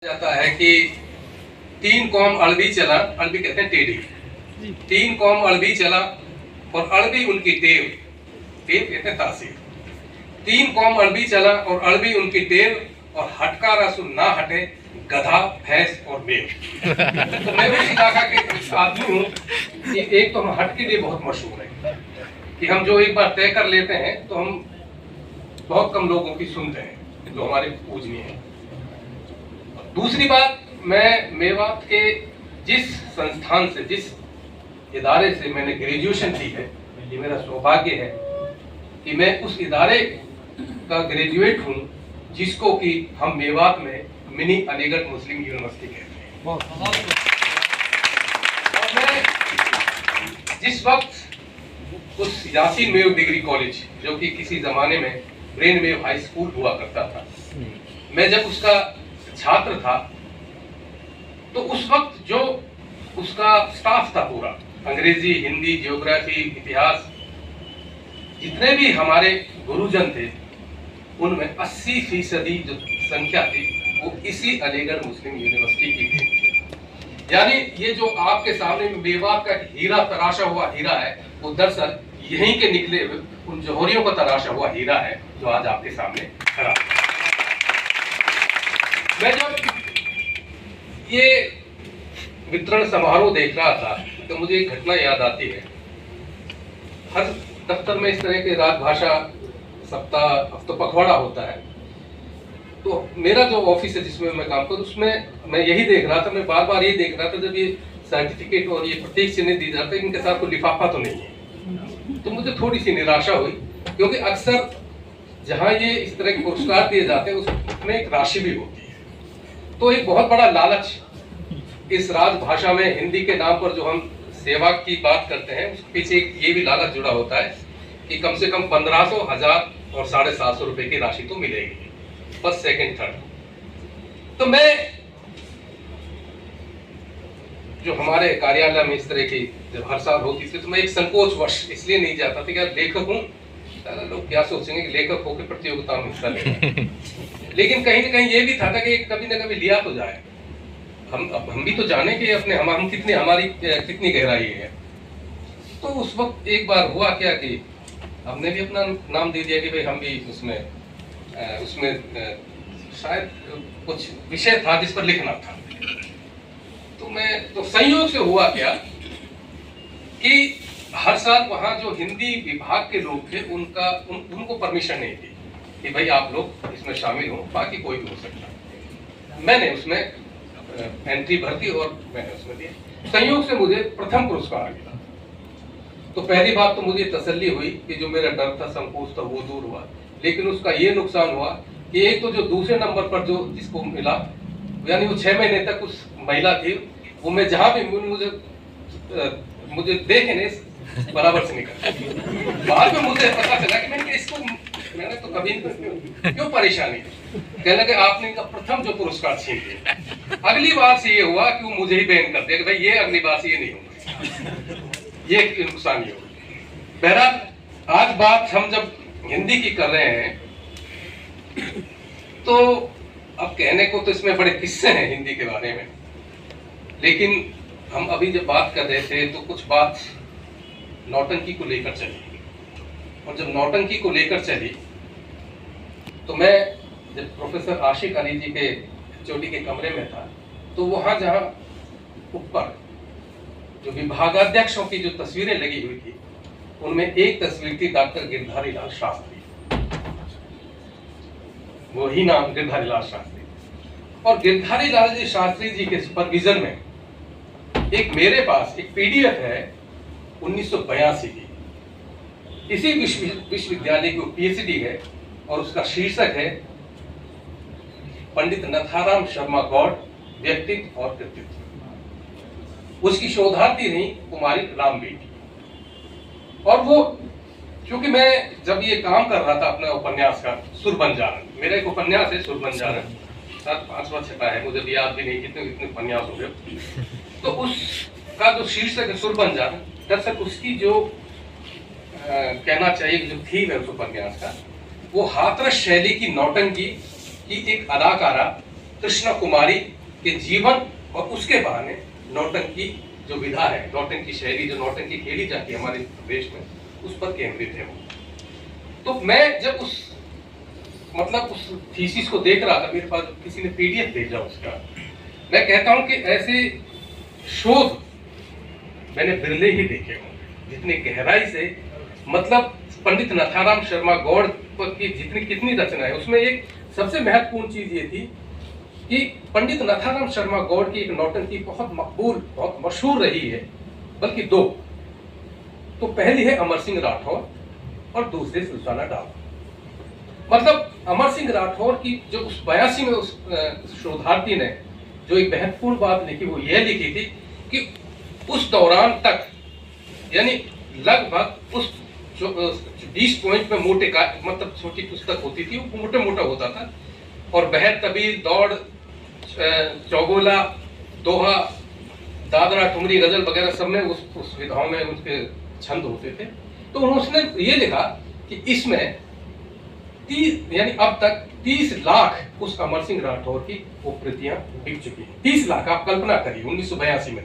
जाता है कि 3 कौम अरबी चला, अरबी कहते हैं टेढ़ी, 3 कौम अरबी चला और अरबी उनकी टेव, टेव कहते हैं तासीर। 3 कौम अरबी चला और अरबी उनकी टेव और हटका रसू ना हटे गधा भैंस और मेव। तो मैं उस इलाका के आदमी हूँ कि एक तो हम हट के लिए बहुत मशहूर है कि हम जो एक बार तय कर लेते हैं तो हम बहुत कम लोगों की सुनते हैं जो हमारे पूजनीय हैं। दूसरी बात, मैं मेवात के जिस संस्थान से, जिस इदारे से मैंने ग्रेजुएशन की है, ये मेरा सौभाग्य है कि मैं उस इदारे का ग्रेजुएट हूँ जिसको कि हम मेवात में मिनी अलीगढ़ मुस्लिम यूनिवर्सिटी कहते हैं। और मैं जिस वक्त उस यासीन मेव डिग्री कॉलेज, जो कि किसी जमाने में ब्रेन वेव हाई स्कूल हुआ करता था, मैं जब उसका छात्र था तो उस वक्त जो उसका स्टाफ था पूरा, अंग्रेजी, हिंदी, ज्योग्राफी, इतिहास, जितने भी हमारे गुरुजन थे उनमें 80% जो संख्या थी वो इसी अलीगढ़ मुस्लिम यूनिवर्सिटी की थी। यानी ये जो आपके सामने मेवात का हीरा तराशा हुआ हीरा है, वो दरअसल यहीं के निकले हुए उन जौहरियों का तराशा हुआ हीरा है जो आज आपके सामने खड़ा है। मैं जब ये वितरण समारोह देख रहा था तो मुझे एक घटना याद आती है। हर दफ्तर में इस तरह के राजभाषा सप्ताह तो पखवाड़ा होता है, तो मेरा जो ऑफिस है जिसमें मैं काम करूँ उसमें मैं यही देख रहा था, मैं बार बार ये देख रहा था जब ये सर्टिफिकेट और ये प्रतीक चिन्ह दी जाता है इनके साथ कोई लिफाफा तो नहीं है। तो मुझे थोड़ी सी निराशा हुई क्योंकि अक्सर जहाँ ये इस तरह के पुरस्कार दिए जाते हैं उसमें एक राशि भी होती है। तो एक बहुत बड़ा लालच इस राजभाषा में हिंदी के नाम पर जो हम सेवा की बात करते हैं उसके पीछे ये भी लालच जुड़ा होता है कि कम से कम 1500, 1000 और 750 रुपए की राशि तो मिलेगी फर्स्ट, सेकंड, थर्ड। तो मैं जो हमारे कार्यालय में इस तरह की जब हर साल होती थी तो मैं एक संकोच वश इसलिए नहीं जाता था कि यार लेखक हूँ, लोग क्या सोचेंगे कि लेखक होकर प्रतियोगिता में हिस्सा ले। लेकिन कहीं ना कहीं ये भी था कि कभी ना कभी लिया तो जाए, हम भी तो जाने कि अपने हम कितने, हमारी कितनी गहराई है। तो उस वक्त एक बार हुआ क्या कि हमने भी अपना नाम दे दिया कि भाई हम भी उसमें शायद कुछ विषय था जिस पर लिखना था। तो संयोग से हुआ क्या कि हर साल वहाँ जो हिंदी विभाग के लोग थे उनको परमिशन नहीं थी कि भाई आप लोग इसमें शामिल हो, बाकी कोई भी हो सकता। मैंने उसमें एंट्री भर दी और मैंने उसमें दिया। संयोग से मुझे प्रथम पुरस्कार मिला। तो पहली बात तो मुझे तसल्ली हुई कि जो मेरा डर था, संकोच था, वो दूर हुआ। लेकिन उसका ये नुकसान हुआ कि एक तो जो दूसरे नंबर पर जो जिसको मिला, यानी वो 6 महीने तक उस महिला थी, वो मैं जहाँ भी मुझे देखे नहीं बराबर से निकल। बाद में मुझे पता चला कि मैंने तो कभी क्यों परेशानी, कहने लगे आपने इनका प्रथम जो पुरस्कार छीन लिया। अगली बार से ये हुआ कि वो मुझे ही बैन कर दिया कि भाई ये अगली बार से ये नहीं होगा, ये नुकसान ही होगा। बहरहाल आज बात हम जब हिंदी की कर रहे हैं तो अब कहने को तो इसमें बड़े किस्से हैं हिंदी के बारे में, लेकिन हम अभी जब बात कर रहे थे तो कुछ बात नौटंकी को लेकर चली, और जब नौटंकी को लेकर चली तो मैं जब प्रोफेसर आशिक अली जी के चोटी के कमरे में था तो वहाँ जहाँ ऊपर जो विभागाध्यक्षों की जो तस्वीरें लगी हुई थी उनमें एक तस्वीर थी डॉक्टर गिरधारी लाल शास्त्री, वही नाम गिरधारी लाल शास्त्री। और गिरधारी लाल जी शास्त्री जी के सुपरविजन में एक मेरे पास एक पीडीएफ है 1982 की, इसी विश्वविद्यालय की पीएचडी है और उसका शीर्षक है पंडित नथाराम शर्मा गौड़, व्यक्तित्व और कृतित्व। उसकी शोधार्थी रही कुमारी राम बेटी। और वो क्योंकि मैं जब ये काम कर रहा था अपना उपन्यास का सुरबंजारन, मेरा एक उपन्यास है सुरबंजारन, 7-5वां छपा है, मुझे भी याद भी नहीं कितने उपन्यास हो गए। तो उसका जो शीर्षक है सुरबंजारन, दरअसल उसकी जो कहना चाहिए जो थीम है उस उपन्यास का, वो हाथरस शैली की नौटंकी की एक अदाकारा कृष्णा कुमारी के जीवन और उसके बहाने नौटंकी जो विधा है, नौटंकी शैली जो नौटंकी खेली जाती है हमारे देश में, उस पर केंद्रित है वो। तो मैं जब उस थीसिस को देख रहा था, मेरे पास किसी ने पीडीएफ भेजा उसका, मैं कहता हूं कि ऐसे शोध मैंने बिरले ही देखे होंगे जितनी गहराई से, मतलब पंडित नाथाराम शर्मा गौड़ की जितनी कितनी रचना है, उसमें एक सबसे महत्वपूर्ण चीज ये थी कि पंडित नाथाराम शर्मा गौड़ की एक नौटंकी बहुत मकबूल, बहुत मशहूर रही है, बल्कि दो। तो पहली है अमर सिंह राठौर और दूसरी सुल्ताना डावर। मतलब अमर सिंह राठौर की जो उस 82 में उस शोधार्थी ने जो एक महत्वपूर्ण बात लिखी, वो यह लिखी थी कि उस दौरान तक, यानी लगभग उस 20 पॉइंट में मोटे का, मतलब छोटी पुस्तक होती थी, वो मोटा मोटा होता था, और बहर तबीर, दौड़, चौगोला, दोहा, दादरा, ठुमरी, गजल वगैरह सब में उस विधाओं में उनके छंद होते थे। तो उसने ये लिखा कि इसमें 30, यानी अब तक 30 लाख उस अमर सिंह राठौर की वो कृतियां बिक चुकी हैं। 30 लाख, आप कल्पना करिए 1982 में,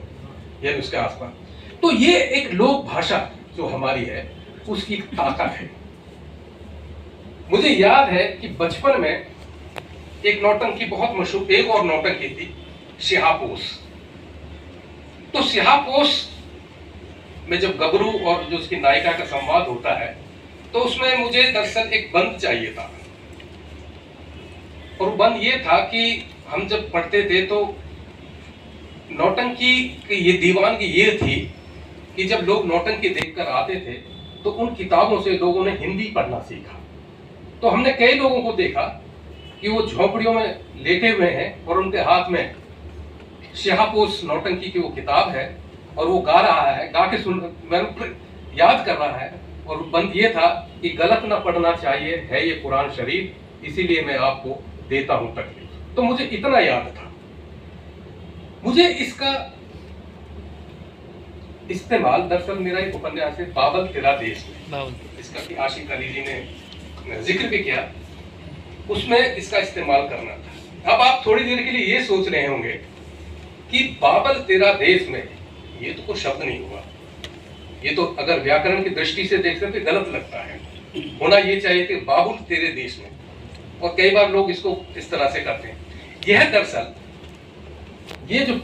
यानी उसके आसपास। तो ये एक लोक भाषा जो हमारी है उसकी ताकत है। मुझे याद है कि बचपन में एक नौटंकी बहुत मशहूर, एक और नौटंकी थी सिहापोश। तो सिहापोश में जब गबरू और जो उसकी नायिका का संवाद होता है, तो उसमें मुझे दरअसल एक बंद चाहिए था, और वो बंद ये था कि हम जब पढ़ते थे तो नौटंकी की ये दीवानगी ये थी कि जब लोग नौटंकी देखकर आते थे तो उन किताबों से लोगों ने हिंदी पढ़ना सीखा। तो हमने कई लोगों को देखा कि वो झोपड़ियों में लेटे हुए हैं और उनके हाथ में सिहापोश नौटंकी की वो किताब है, और वो गा रहा है, गा के याद कर रहा है, और बंद ये था कि गलत ना पढ़ना चाहिए, है ये कुरान शरीफ, इसीलिए मैं आपको देता हूं तकलीफ। तो मुझे इतना याद था। मुझे इसका इस्तेमाल, दरअसल मेरा एक उपन्यास है बाबल तेरा देश में, इसका कि आशिक अली जी ने जिक्र भी किया, उसमें इसका इस्तेमाल करना था। अब आप थोड़ी देर के लिए ये सोच रहे होंगे कि बाबल तेरा देश में, ये तो कोई शब्द नहीं हुआ, ये तो अगर व्याकरण की दृष्टि से देखते तो गलत लगता है, होना ये चाहिए कि बाबुल तेरे देश में, और कई बार लोग इसको इस तरह से करते हैं। यह दरअसल ये जो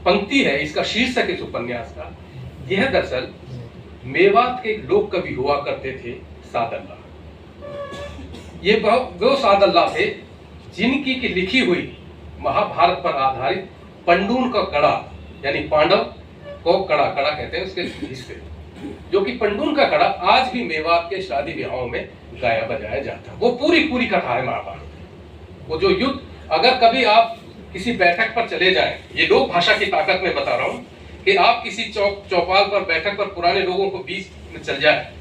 पंक्ति है, इसका शीर्षक इस उपन्यास का, यह दरअसल मेवात के लोक कवि हुआ करते थे सादल्ला। ये वो सादल्ला थे जिनकी की लिखी हुई महाभारत पर आधारित पंडून का कड़ा, यानी पांडव को कड़ा, कड़ा कहते हैं उसके हिस्से, जो कि पंडून का कड़ा आज भी मेवात के शादी ब्याहों में गाया बजाया जाता है। वो पूरी कथा है महाभारत। वो जो युद्ध, अगर कभी आप किसी बैठक पर चले जाएं, ये लोक भाषा की ताकत में बता रहा हूं, कि आप किसी चौपाल पर, बैठक पर पुराने लोगों को बीच में चल जाए,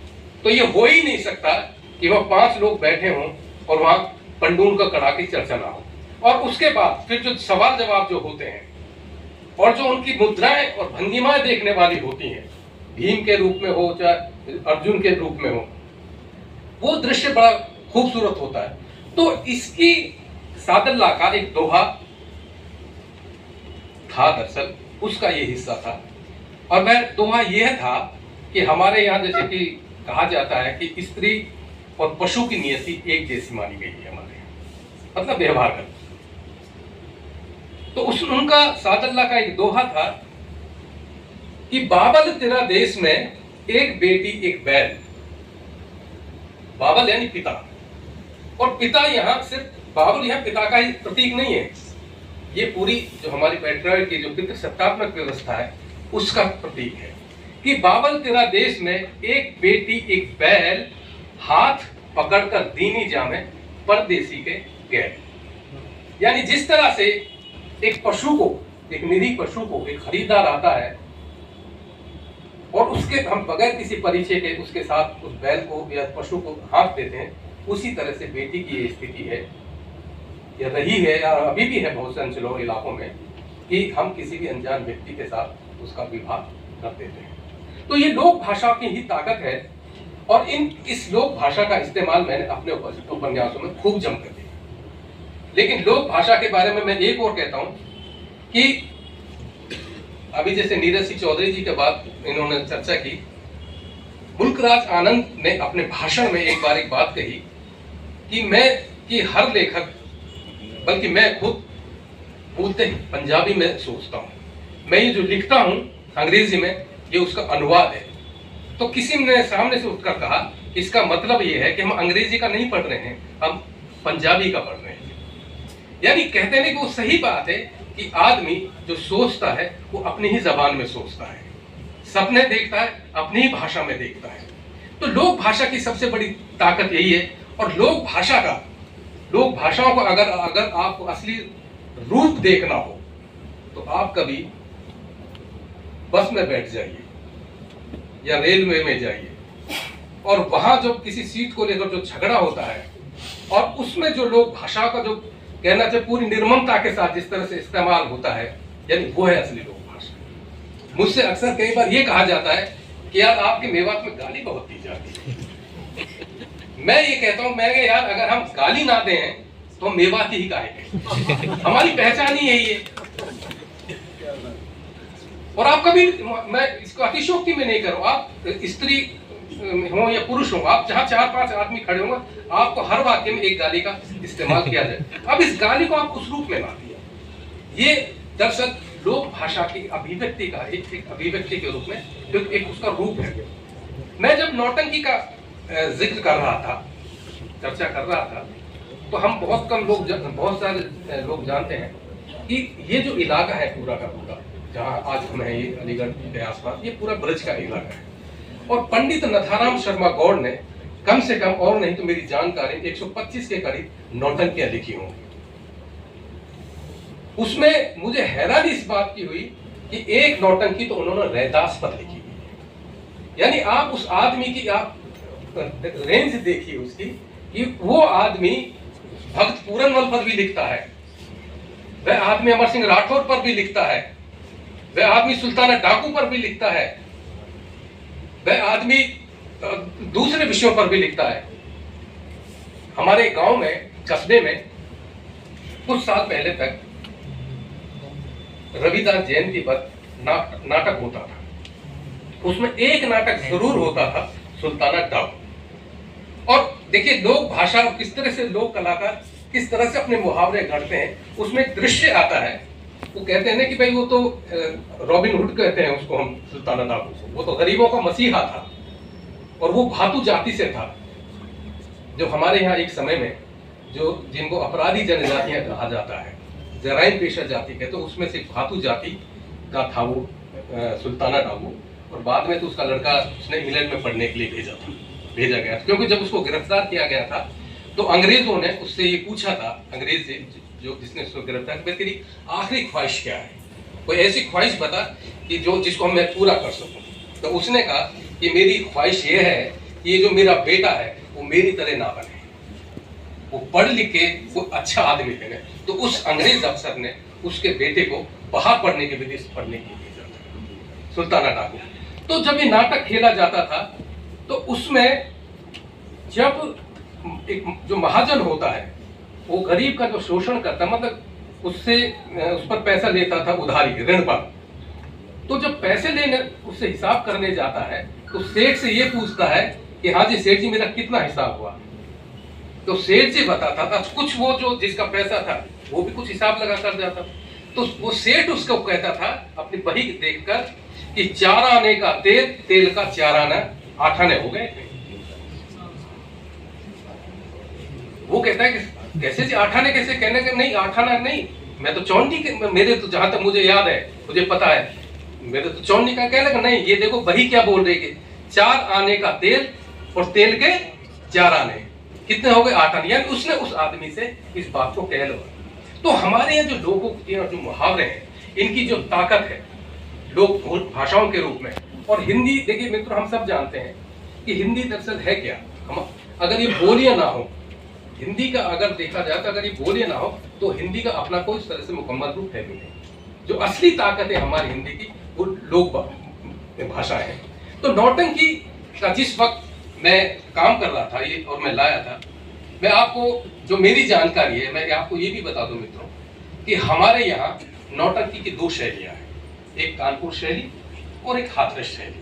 तो ये हो ही नहीं सकता कि वह 5 लोग बैठे हों और वहां पंडून का कड़ा की चर्चा ना हो। और उसके बाद फिर जो सवाल जवाब जो होते हैं, और जो उनकी मुद्राएं और भंगिमाएं देखने वाली होती हैं, भीम के रूप में हो चाहे अर्जुन के रूप में हो, वो दृश्य बड़ा खूबसूरत होता है। तो इसकी सादल्ला का एक दोहा था, दरअसल उसका ये हिस्सा था। और वह दोहा यह था कि हमारे यहाँ जैसे कि कहा जाता है कि स्त्री और पशु की नियति एक जैसी मानी गई है हमारे यहाँ, मतलब व्यवहार कर। तो उनका सादल्ला का एक दोहा था कि बाबल तेरा देश में एक बेटी एक बैल। बाबल यानी पिता, और पिता यहाँ सिर्फ बाबल यहाँ पिता का ही प्रतीक नहीं है, ये पूरी जो हमारी पैट्रियार्की की जो पितृसत्तात्मक व्यवस्था है उसका प्रतीक है कि बाबल तेरा देश में एक बेटी एक बैल, हाथ पकड़कर दीनी जामे परदेसी के गए। यानी जिस तरह से एक पशु को, एक निरीह पशु को एक खरीदार आता है और उसके हम बगैर किसी परिचय के उसके साथ उस बैल को या पशु को हाथ देते हैं, उसी तरह से बेटी की ये स्थिति है या रही है या अभी भी है बहुत से अंचलों इलाकों में, कि हम किसी भी अनजान व्यक्ति के साथ उसका विवाह कर देते हैं। तो ये लोक भाषा की ही ताकत है, और इस लोक भाषा का इस्तेमाल मैंने अपने उपन्यासों में खूब जम कर दिया। लेकिन लोक भाषा के बारे में मैं एक और कहता हूं कि अभी जैसे नीरज सिंह चौधरी जी के बाद इन्होंने चर्चा की, मुल्कराज आनंद ने अपने भाषण में एक बात कही कि हर लेखक, बल्कि मैं खुद बोलते ही पंजाबी में सोचता हूं, मैं ये जो लिखता हूं अंग्रेजी में ये उसका अनुवाद है। तो किसी ने सामने से उठकर कहा इसका मतलब ये है कि हम अंग्रेजी का नहीं पढ़ रहे हैं, हम पंजाबी का पढ़ रहे हैं। यानी कहते हैं कि वो सही बात है कि आदमी जो सोचता है वो अपनी ही जबान में सोचता है, सपने देखता है अपनी ही भाषा में देखता है। तो लोक भाषा की सबसे बड़ी ताकत यही है। और लोक भाषाओं को अगर आपको असली रूप देखना हो तो आप कभी बस में बैठ जाइए या रेलवे में जाइए, और वहां जो किसी सीट को लेकर जो झगड़ा होता है और उसमें जो लोक भाषा का जो कहना चाहिए पूरी निर्ममता के साथ जिस तरह से इस्तेमाल होता है, यानी वो है असली लोक भाषा। मुझसे अक्सर कई बार ये कहा जाता है कि यार आपके मेवात में गाली बहुत दी जाती है। मैं ये कहता हूं, मैं यार अगर हम गाली ना दें तो हम मेवाती ही कहेंगे, हमारी पहचान ही यही है। और आप कभी, मैं इसको अतिशोक्ति में नहीं करूं, आप स्त्री हो या पुरुष हो, आप जहां 4-5 आदमी खड़े होंगे आपको हर वाक्य में एक गाली का इस्तेमाल किया जाए। अब इस गाली को आप उस रूप में मानिए, ये दरअसल लोक भाषा की अभिव्यक्ति का एक अभिव्यक्ति के रूप में एक उसका रूप है। मैं जब नौटंकी का जिक्र कर रहा था, चर्चा कर रहा था, तो हम बहुत सारे लोग जानते हैं कि ये जो इलाका है पूरा का पूरा जहां आज हम हैं, ये अलीगढ़ के आसपास, ये पूरा ब्रज का इलाका है। और पंडित नथाराम शर्मा गौड़ ने कम से कम, और नहीं तो मेरी जानकारी 125 के करीब नौटंकियां लिखी होंगी। उसमें मुझे हैरानी इस बात की हुई कि एक नौटंकी तो उन्होंने रैदास पर लिखी हुई है। यानी आप उस आदमी की आप रेंज देखिए उसकी, कि वो आदमी भक्त पूरनमल पर भी लिखता है, वह आदमी अमर सिंह राठौर पर भी लिखता है, वह आदमी सुल्ताना डाकू पर भी लिखता है, वह आदमी दूसरे विषयों पर भी लिखता है। हमारे गांव में, कस्बे में कुछ साल पहले तक रविदास जयंती पर नाटक होता था। उसमें एक नाटक जरूर होता था, सुल्ताना डाकू। और देखिए लोक भाषा, किस तरह से लोक कलाकार किस तरह से अपने मुहावरे गढ़ते हैं। उसमें एक दृश्य आता है, वो कहते हैं ना कि भाई वो तो रॉबिन हुड कहते हैं उसको हम, सुल्ताना डाकू को, वो तो गरीबों का मसीहा था और वो भातु जाति से था। जो हमारे यहाँ एक समय में जो जिनको अपराधी जनजातियां कहा जाता है, जराइम पेशा जाति कहते, तो उसमें से भातु जाति का था वो सुल्ताना डाकू। और बाद में तो उसका लड़का उसने इंग्लैंड में पढ़ने के लिए भेजा गया, क्योंकि जब उसको गिरफ्तार किया गया था तो अंग्रेजों ने उससे ये पूछा था, अंग्रेज से जो जिसने उसको गिरफ्तार किया, तेरी आखिरी ख्वाहिश क्या है, कोई ऐसी ख्वाहिश बता कि जिसको मैं पूरा कर सकूं। तो उसने कहा कि मेरी ख्वाहिश ये है कि ये जो मेरा बेटा है वो मेरी तरह ना बने, वो पढ़ लिख के वो अच्छा आदमी बने। तो उस अंग्रेज अफसर ने उसके बेटे को बाहर पढ़ने के विदेश पढ़ने के लिए भेजा था, सुल्ताना डाकू। तो जब ये नाटक खेला जाता था तो उसमें जब एक जो महाजन होता है वो गरीब का जो शोषण करता, मतलब उससे उस पर पैसा लेता था उधारी, ऋण पर, तो जब पैसे लेने उससे हिसाब करने जाता है तो सेठ से ये पूछता है कि हाँ जी सेठ जी मेरा कितना हिसाब हुआ। तो सेठ जी बताता था कुछ, वो जो जिसका पैसा था वो भी कुछ हिसाब लगा कर जाता। तो वो सेठ उसको कहता था अपनी बही देखकर कि 4 आने का तेल, तेल का 4 आना 8 आने हो गए। वो कहता है कि कैसे जी 8 आने कैसे, कहने के नहीं 8 आना नहीं, मैं तो चौंडी के, मेरे तो जहां तक मुझे याद है, मुझे पता है, मेरे तो चौंडी का कहने का नहीं, ये देखो बही क्या बोल रही है, 4 आने का तेल और तेल के 4 आने, कितने हो गए 8 आने। यानी उसने उस आदमी से इस बात को कह लो। तो हमारे यहाँ जो लोगों और जो मुहावरे हैं, इनकी जो ताकत है लोक भाषाओं के रूप में, और हिंदी, देखिए मित्र हम सब जानते हैं कि हिंदी दरअसल है क्या। हम अगर ये बोलियां ना हो, हिंदी का अगर देखा जाए तो अगर ये बोलियां ना हो तो हिंदी का अपना कोई इस तरह से मुकम्मल रूप है भी नहीं। जो असली ताकत है हमारी हिंदी की वो लोक भाषा है। तो नौटंकी का जिस वक्त मैं काम कर रहा था ये और मैं लाया था, मैं आपको जो मेरी जानकारी है, मैं आपको ये भी बता दूं मित्रों कि हमारे यहाँ नौटंकी की 2 शैलियाँ हैं, एक कानपुर शैली और एक हाथरस शैली।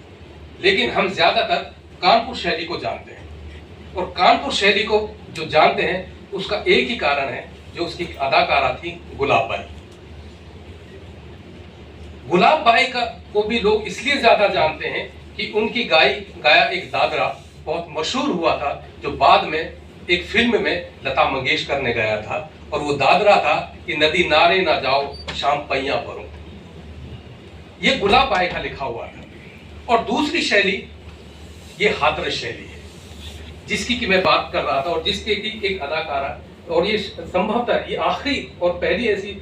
लेकिन हम ज्यादातर कानपुर शैली को जानते हैं, और कानपुर शैली को जो जानते हैं उसका एक ही कारण है, जो उसकी अदाकारा थी गुलाब बाई। गुलाब बाई का को भी लोग इसलिए ज्यादा जानते हैं कि उनकी गाया एक दादरा बहुत मशहूर हुआ था, जो बाद में एक फिल्म में लता मंगेशकर ने गाया था, और वो दादरा था कि नदी नारे ना जाओ शाम पैया परो। ये गुलाब बाई का लिखा हुआ था। और दूसरी शैली ये हाथरस शैली है, जिसकी की मैं बात कर रहा था, और जिसके की एक अदाकारा, और ये संभवतः ये आखिरी और पहली ऐसी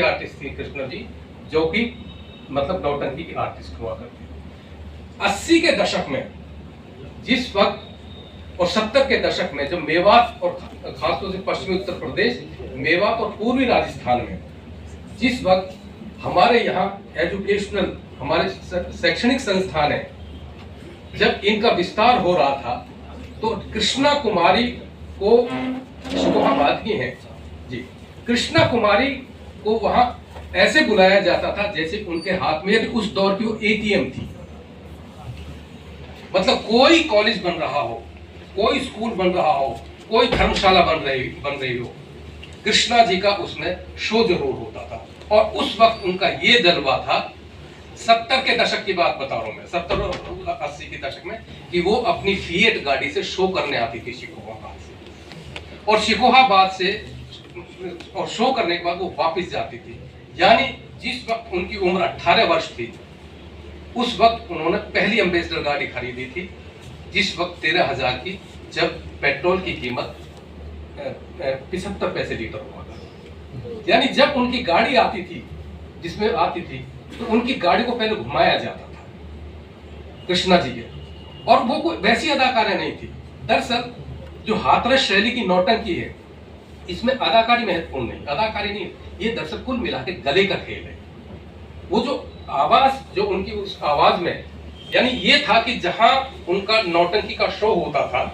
आर्टिस्ट थी कृष्णा जी, जो कि मतलब नौटंकी की आर्टिस्ट हुआ करती थी। 80 के दशक में जिस वक्त और 70 के दशक में जब मेवात और खासतौर से पश्चिमी उत्तर प्रदेश, मेवात और पूर्वी राजस्थान में जिस वक्त हमारे यहाँ एजुकेशनल, हमारे शैक्षणिक संस्थान है, जब इनका विस्तार हो रहा था, तो कृष्णा कुमारी को शिकोहाबाद की हैं जी, कृष्णा कुमारी को वहां ऐसे बुलाया जाता था जैसे उनके हाथ में उस दौर की वो एटीएम थी। मतलब कोई कॉलेज बन रहा हो, कोई स्कूल बन रहा हो, कोई धर्मशाला बन रही हो, कृष्णा जी का उसमें शो जरूर होता था। और उस वक्त उनका ये जलवा था, 70 के दशक की बात बता रहा हूं मैं, 70 और 80 के दशक में, कि वो अपनी फिएट गाड़ी से शो करने आती थी शिकोहाबाद से, और शिकोहाबाद से और शो करने के बाद वो वापस जाती थी। यानी जिस वक्त उनकी उम्र 18 वर्ष थी, उस वक्त उन्होंने पहली एम्बेसडर गाड़ी खरीदी थी, जिस वक्त 13,000 की, जब पेट्रोल की कीमत 75 पैसे लीटर हुआ था। यानी जब उनकी गाड़ी आती थी, जिसमें आती थी, तो उनकी गाड़ी को पहले घुमाया जाता था कृष्णा जी के, और वो कोई वैसी अदाकारें नहीं थी। दरअसल जो हाथरस शैली की नौटंकी है, इसमें अदाकारी महत्वपूर्ण नहीं, अदाकारी नहीं, ये दरअसल कुल मिला के गले का खेल है। वो जो आवाज, जो उनकी उस आवाज में, यानी ये था कि जहां उनका नौटंकी का शो होता था,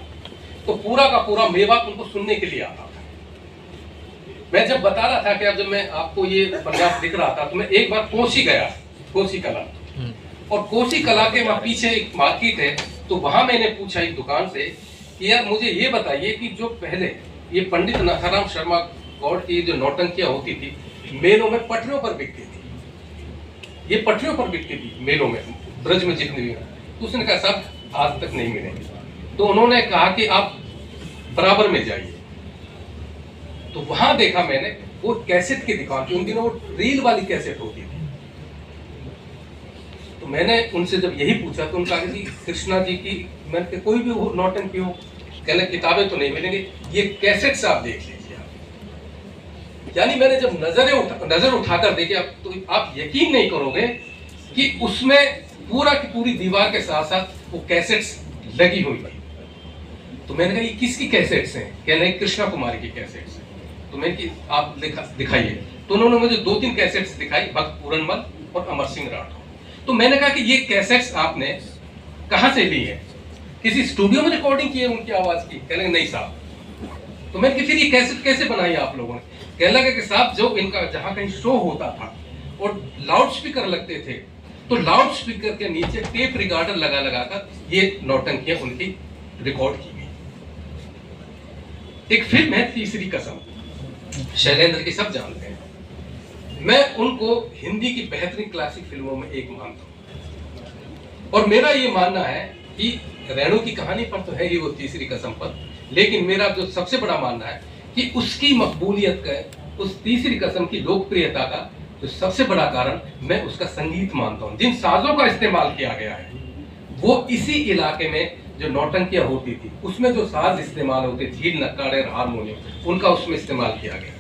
तो पूरा का पूरा मेवात उनको सुनने के लिए आता था। मैं जब बता रहा था कि अब जब मैं आपको ये प्रयास दिख रहा था, तो मैं एक बार कोसी गया, कोसी कला, और कोसी कला के वहां पीछे एक मार्केट है, तो वहां मैंने पूछा एक दुकान से कि यार मुझे ये बताइए कि जो पहले ये पंडित नाथाराम शर्मा गौड़ की जो नौटंकियां होती थी, मेलों में पटरियों पर बिकती थी, ये पटरियों पर बिकती थी मेलों में, ब्रज में जितनी भी, तो उसने कहा साहब आज तक नहीं मिलेंगे। तो उन्होंने कहा कि आप बराबर में जाइए। तो वहां देखा मैंने, वो कैसेट की दुकान थी, उन दिनों वो रील वाली कैसेट होती थी। तो मैंने उनसे जब यही पूछा, तो उनका कि कृष्णा जी की, मैंने कोई भी हो नौटंकी हो, कहने किताबें तो नहीं मिलेंगी, ये कैसेट से आप देख लीजिए आप। यानी मैंने जब नजर उठाकर देखे, तो आप यकीन नहीं करोगे कि उसमें पूरा की पूरी दीवार के साथ साथ वो कैसेट्स लगी हुई थी। तो मैंने कहा ये किसकी कैसेट्स हैं? कहने कृष्णा कुमारी की कैसेट्स हैं। तो मैंने कि आप दिखाइए। तो उन्होंने मुझे 2-3 कैसेट्स दिखाई, भक्त पूरनमल और अमर सिंह राठौर। तो मैंने कहा कि ये कैसेट्स आपने कहाँ से ली है? किसी स्टूडियो में रिकॉर्डिंग की है उनकी आवाज की? कहने नहीं साहब। तो मैंने कि फिर ये कैसेट कैसे बनाई आप लोगों ने? कहने लगा कि साहब जो इनका जहाँ कहीं शो होता था और लाउड स्पीकर लगते थे, तो लाउड स्पीकर के नीचे टेप रिकॉर्डर लगा कर ये नौटंकियां उनकी रिकॉर्ड की गई। एक फिल्म है तीसरी कसम, शैलेंद्र की सब जानते हैं। मैं उनको हिंदी की बेहतरीन क्लासिक फिल्मों में एक मानता हूं, और मेरा ये मानना है कि रेणु की कहानी पर तो है ही वो तीसरी कसम पर, लेकिन मेरा जो सबसे बड़ा मानना है कि उसकी मकबूलियत का, उस तीसरी कसम की लोकप्रियता का जो सबसे बड़ा कारण मैं उसका संगीत मानता हूं। जिन साजों का इस्तेमाल किया गया है, वो इसी इलाके में जो नौटंकियां होती थी उसमें जो साज इस्तेमाल होते, झील, नक्काड़े, हारमोनियम, उनका उसमें इस्तेमाल किया गया।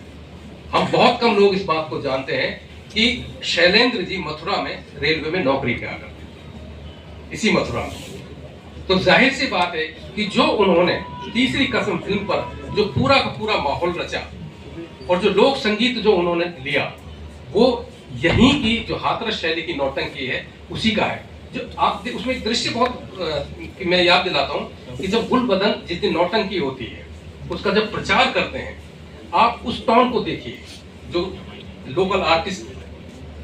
हम बहुत कम लोग इस बात को जानते हैं कि शैलेंद्र जी मथुरा में रेलवे में नौकरी किया करते थे, इसी मथुरा में। तो जाहिर सी बात है कि जो उन्होंने तीसरी कसम फिल्म पर जो पूरा का पूरा माहौल रचा और जो लोक संगीत जो उन्होंने लिया, वो यहीं की जो हाथरस शैली की नौटंकी है उसी का है। जो आप उसमें एक दृश्य बहुत मैं याद दिलाता हूँ कि जब गुलबदन जिस दिन नौटंकी होती है, उसका जब प्रचार करते हैं, आप उस टोन को देखिए। जो लोकल आर्टिस्ट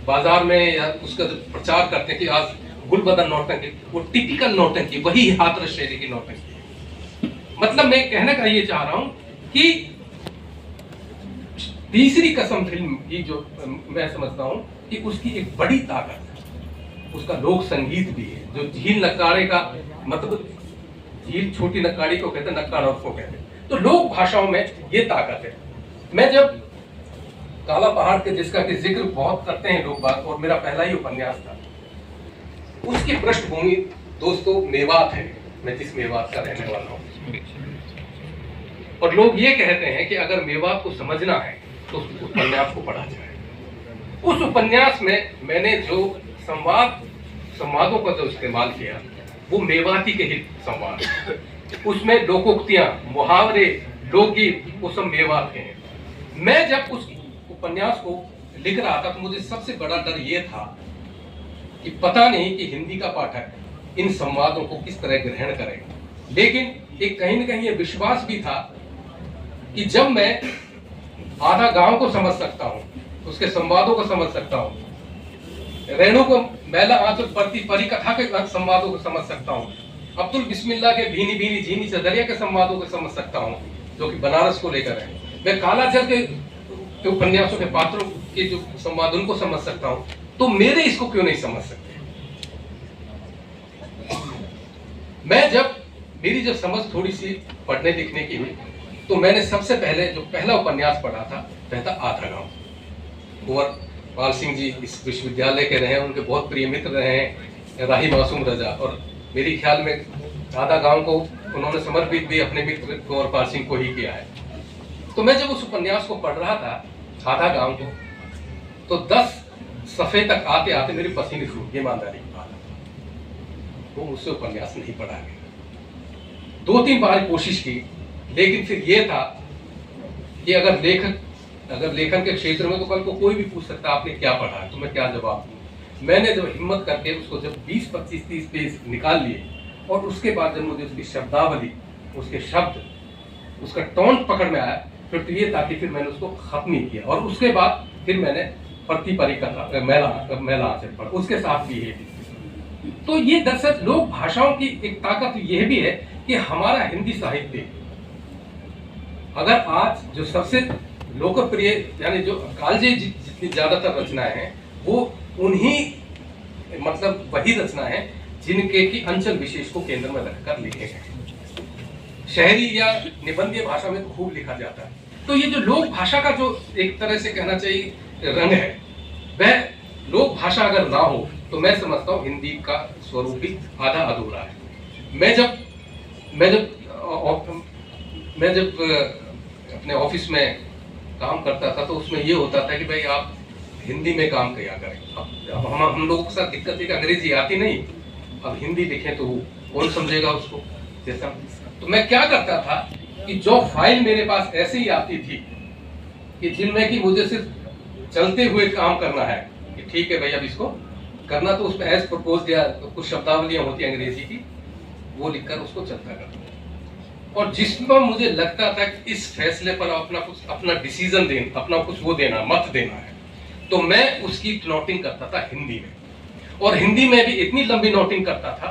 बाजार में या उसका जब प्रचार करते हैं कि आज गुलबदन नौटंकी, वो टिपिकल नौटंकी, वही हाथरस शैली की नौटंकी है। मतलब मैं कहने का ये चाह रहा हूं कि तीसरी कसम फिल्म की जो मैं समझता हूं कि उसकी एक बड़ी ताकत है, उसका लोक संगीत भी है। जो झील नक्कारे का मतलब, झील छोटी नक्काड़ी को कहते हैं, नक्कारा उसको कहते हैं, तो लोक भाषाओं में ये ताकत है। मैं जब काला पहाड़ के, जिसका कि जिक्र बहुत करते हैं लोग बात, और मेरा पहला ही उपन्यास था, उसकी पृष्ठभूमि दोस्तों मेवात है। मैं जिस मेवात का रहने वाला हूँ, और लोग ये कहते हैं कि अगर मेवात को समझना है तो उस उपन्यास को पढ़ा जाए। उस उपन्यास में मैंने जो संवादों का जो इस्तेमाल किया वो मेवाती के ही संवाद। उसमें लोकोक्तियां, मुहावरे, लोकगीत, वो सब मेवात के हैं। मैं जब उस उपन्यास को लिख रहा था तो मुझे सबसे बड़ा डर ये था कि पता नहीं कि हिंदी का पाठक इन संवादों को किस तरह ग्रहण करेगा। लेकिन एक कहीं न कहीं ये विश्वास भी था कि जब मैं आधा गांव को समझ सकता हूँ, उसके संवादों को समझ सकता हूँ, रेणु को मैला आंचल पड़ती परी कथा के संवादों को समझ सकता हूँ, अब्दुल बिस्मिल्लाह के भीनी भीनी झीनी चदरिया के संवादों को समझ सकता हूँ जो कि बनारस को लेकर है, मैं कालाजल के उपन्यासों के पात्रों के जो संवाद उनको समझ सकता हूँ, तो मेरे इसको क्यों नहीं समझ सकते। मेरी जब समझ थोड़ी सी पढ़ने लिखने की हुई तो मैंने सबसे पहले जो पहला उपन्यास पढ़ा था वह था आधा गांव। कुंवर पाल सिंह जी इस विश्वविद्यालय के रहे, उनके बहुत प्रिय मित्र रहे हैं राही मासूम रजा, और मेरे ख्याल में आधा गांव को उन्होंने समर्पित भी अपने मित्र कुंवर पाल सिंह को ही किया है। तो मैं जब उस उपन्यास को पढ़ रहा था आधा गांव को, तो 10 सफ़े तक आते आते मेरी पसीने छूट गई, ईमानदारी की बात। वो मुझसे उपन्यास नहीं पढ़ा गया। 2-3 बार कोशिश की, लेकिन फिर ये था कि अगर लेखन के क्षेत्र में तो कल को कोई भी पूछ सकता आपने क्या पढ़ा है, तो मैं क्या जवाब दूं। मैंने जब हिम्मत करके उसको जब 20, 25, 30 पेज निकाल लिए, और उसके बाद जब मुझे उसकी शब्दावली, उसके शब्द, उसका टोन पकड़ में आया, फिर तो ये था कि फिर मैंने उसको खत्म नहीं किया। और उसके बाद फिर मैंने पड़ती परी कथा मैला आंचल पढ़ा, उसके साथ भी ये भी। तो ये दरअसल लोक भाषाओं की एक ताकत यह भी है कि हमारा हिंदी साहित्य, अगर आज जो सबसे लोकप्रिय यानी जो कालजे जितनी ज्यादातर रचनाएं हैं वो उन्हीं मतलब वही रचना है जिनके की अंचल विशेष को केंद्र में रखकर लिखे गए। शहरी या निबंधीय भाषा में तो खूब लिखा जाता है। तो ये जो लोक भाषा का जो एक तरह से कहना चाहिए रंग है, वह लोक भाषा अगर ना हो तो मैं समझता हूँ हिंदी का स्वरूप भी आधा अधूरा है। मैं जब अपने ऑफिस में काम करता था तो उसमें ये होता था कि भाई आप हिंदी में काम किया करें। अब हम लोगों के साथ दिक्कत है कि अंग्रेजी आती नहीं, अब हिंदी लिखें तो कौन समझेगा उसको जैसा। तो मैं क्या करता था कि जो फाइल मेरे पास ऐसे ही आती थी कि जिनमें कि मुझे सिर्फ चलते हुए काम करना है कि ठीक है भाई अब इसको करना, तो उसमें एज प्रपोज या कुछ शब्दावलियां होती है अंग्रेजी की, वो लिखकर उसको चलता करता। और जिसमें मुझे लगता था कि इस फैसले पर अपना डिसीजन देना, अपना कुछ वो देना, मत देना है, तो मैं उसकी नोटिंग करता था हिंदी में। और हिंदी में भी इतनी लंबी नोटिंग करता था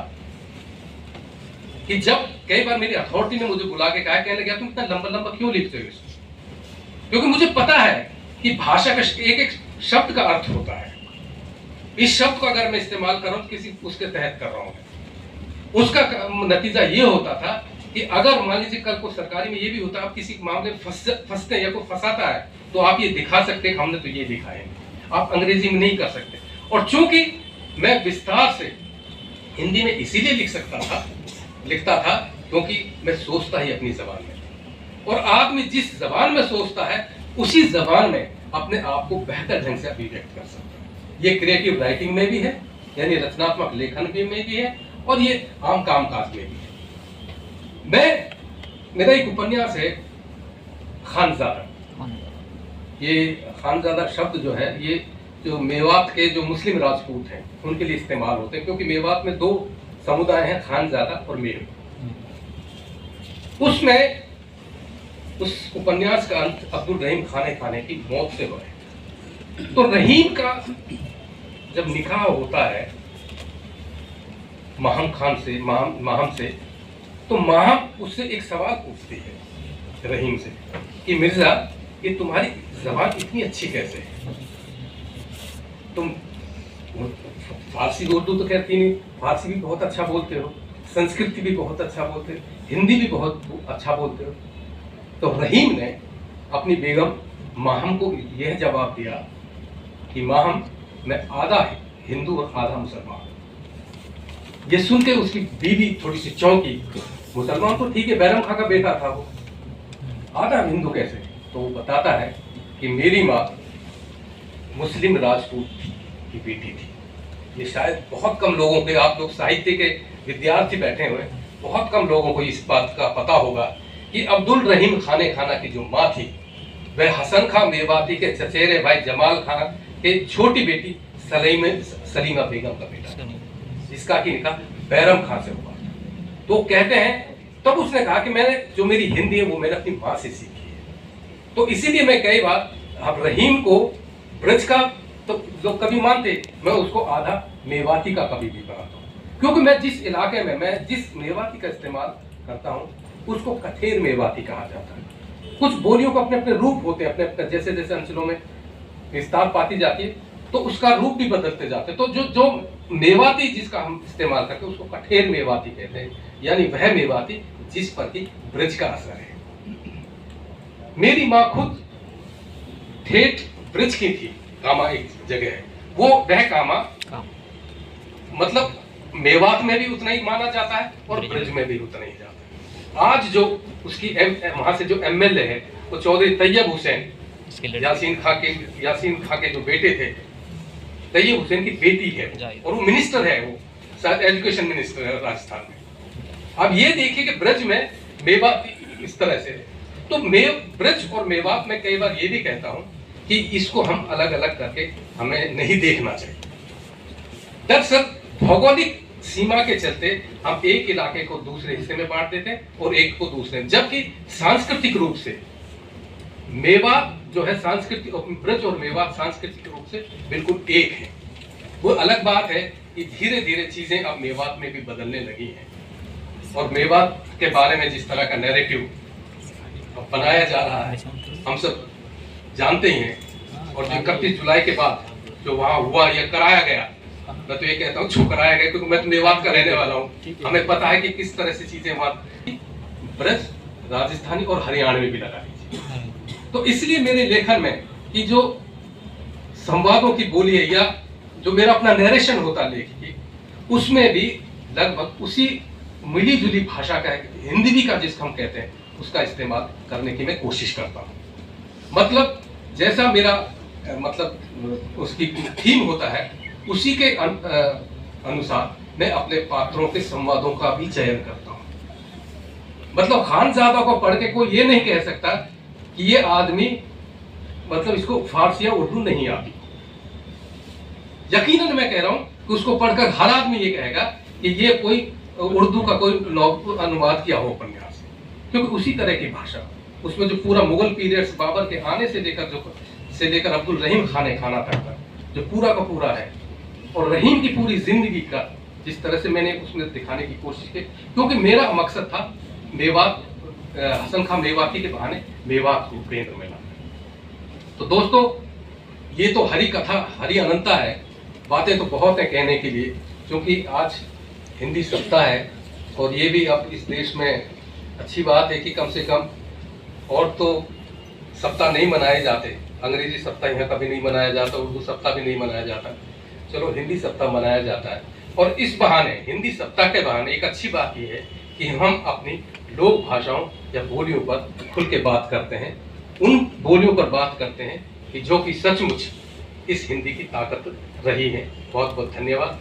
कि जब कई बार मेरी अथॉरिटी ने मुझे बुला के कहा, कहने लगा तुम इतना लंबा लंबा क्यों लिखते हो इसको, क्योंकि मुझे पता है कि भाषा का एक एक शब्द का अर्थ होता है। इस शब्द को अगर मैं इस्तेमाल कर रहा हूं किसी उसके तहत कर रहा हूं, उसका नतीजा ये होता था कि अगर मान लीजिए कल को सरकारी में ये भी होता है, आप किसी मामले में फंसते हैं या कोई फंसाता है तो आप ये दिखा सकते हैं हमने तो ये दिखा है, आप अंग्रेजी में नहीं कर सकते। और चूंकि मैं विस्तार से हिंदी में इसीलिए लिखता था क्योंकि मैं सोचता ही अपनी जबान में, और आदमी जिस जबान में सोचता है उसी जबान में अपने आप को बेहतर ढंग से अभिव्यक्त कर सकता है। ये क्रिएटिव राइटिंग में भी है, यानी रचनात्मक लेखन में भी है, और ये आम कामकाज में भी है। मेरा एक उपन्यास है खानजादा। ये खानजादा शब्द जो है ये जो मेवात के जो मुस्लिम राजपूत हैं उनके लिए इस्तेमाल होते हैं, क्योंकि मेवात में 2 समुदाय हैं, खानजादा और मेव। उसमें उस उपन्यास का अंत अब्दुल रहीम खाने की मौत से हुआ है। तो रहीम का जब निकाह होता है माहम खान से, माहम से, तो माहम उससे एक सवाल पूछती है रहीम से कि मिर्जा, ये तुम्हारी जबान इतनी अच्छी कैसे है? तुम फारसी उर्दू तो कहती नहीं, फारसी भी बहुत अच्छा बोलते हो, संस्कृत भी बहुत अच्छा बोलते हो, हिंदी भी बहुत अच्छा बोलते हो। तो रहीम ने अपनी बेगम माहम को यह जवाब दिया कि माहम, मैं आधा हिंदू और आधा मुसलमान। ये सुन के उसकी बीवी थोड़ी सी चौंकी। मुसलमान तो ठीक है, बैरम खां का बेटा था वो, आधा हिंदू कैसे? तो वो बताता है कि मेरी माँ मुस्लिम राजपूत की बेटी थी। ये शायद बहुत कम लोगों के, आप लोग साहित्य के विद्यार्थी बैठे हुए, बहुत कम लोगों को इस बात का पता होगा कि अब्दुल रहीम खाना की जो माँ थी वह हसन खां मेवाती के चचेरे भाई जमाल खान के छोटी बेटी सलीमा बेगम का बेटा था, जिसका कि निकाह बैरम खां से हुआ। तो कहते हैं तब उसने कहा कि मैंने जो मेरी हिंदी है वो मैंने अपनी माँ से सीखी है। तो इसीलिए मैं कई बार अब रहीम को ब्रज का तो लोग कभी मानते, मैं उसको आधा मेवाती का कभी भी बनाता हूँ, क्योंकि मैं जिस इलाके में मैं जिस मेवाती का इस्तेमाल करता हूँ उसको कठेर मेवाती कहा जाता है। कुछ बोलियों को अपने अपने रूप होते हैं, अपने अपने जैसे जैसे अंचलों में विस्तार पाती जाती है तो उसका रूप भी बदलते जाते हैं। तो जो मेवाती जिसका हम इस्तेमाल करते हैं उसको कठेर मेवाती कहते हैं, यानी वह मेवाती जिस पर कि ब्रज का असर है। मेरी माँ खुद ठेठ ब्रज की थी, कामा एक जगह है, वो वह कामा मतलब मेवात में भी उतना ही माना जाता है और ब्रज में भी उतना ही जाता है। आज जो उसकी वहां से जो एमएलए है वो चौधरी तैयब हुसैन, यासीन खां के जो बेटे थे, तैयब हुसैन की बेटी है और वो मिनिस्टर है, वो शायद एजुकेशन मिनिस्टर है राजस्थान में। अब ये देखिए कि ब्रज में मेवात इस तरह से, तो ब्रज और मेवात में कई बार ये भी कहता हूं कि इसको हम अलग अलग करके हमें नहीं देखना चाहिए। दरअसल भौगोलिक सीमा के चलते हम एक इलाके को दूसरे हिस्से में बांट देते हैं और एक को दूसरे में, जबकि सांस्कृतिक रूप से मेवात जो है सांस्कृतिक, ब्रज और मेवात सांस्कृतिक रूप से बिल्कुल एक है। वो अलग बात है कि धीरे धीरे चीजें अब मेवात में भी बदलने लगी हैं और मेवात के बारे में जिस तरह का नैरेटिव बनाया जा रहा है हम सब जानते ही हैं। और जो 31 जुलाई के बाद जो वहां हुआ या कराया गया, मैं तो ये कहता हूँ जो कराया गया, क्योंकि मैं तो मेवात का रहने वाला हूँ, हमें पता है कि किस तरह से चीजें वहां ब्रज राजस्थानी और हरियाणवी भी लगा लीजिए। तो इसलिए मेरे लेखन में कि जो संवादों की बोली है या जो मेरा अपना नरेशन होता लेख की, उसमें भी लगभग उसी मिली जुली भाषा का हिंदवी का जिसको हम कहते हैं उसका इस्तेमाल करने की मैं कोशिश करता हूँ। मतलब जैसा मेरा मतलब उसकी थीम होता है उसी के अनुसार मैं अपने पात्रों के संवादों का भी चयन करता हूँ। मतलब खानजादा को पढ़ के कोई ये नहीं कह सकता कि ये आदमी मतलब इसको फारसी या उर्दू नहीं आती। यकीनन मैं कह रहा हूँ कि उसको पढ़कर हर आदमी ये कहेगा कि ये कोई उर्दू का कोई अनुवाद किया हो उपन्यास, क्योंकि उसी तरह की भाषा उसमें जो पूरा मुगल पीरियड्स बाबर के आने से लेकर अब्दुल रहीम खाना तक का जो पूरा का पूरा है और रहीम की पूरी जिंदगी का जिस तरह से मैंने उसमें दिखाने की कोशिश की, क्योंकि मेरा मकसद था मेवात, हसन खां मेवाती के बहाने मेवात को केंद्र में लाना। तो दोस्तों ये तो हरी कथा हरी अनंता है, बातें तो बहुत है कहने के लिए, क्योंकि आज हिंदी सप्ताह है और ये भी अब इस देश में अच्छी बात है कि कम से कम और तो सप्ताह नहीं मनाए जाते, अंग्रेजी सप्ताह यहाँ कभी नहीं मनाया जाता, उर्दू सप्ताह भी नहीं मनाया जाता, चलो हिंदी सप्ताह मनाया जाता है। और इस बहाने हिंदी सप्ताह के बहाने एक अच्छी बात यह है कि हम अपनी लोक भाषाओं या बोलियों पर खुल के बात करते हैं, उन बोलियों पर बात करते हैं कि जो कि सचमुच इस हिंदी की ताकत रही है। बहुत बहुत धन्यवाद।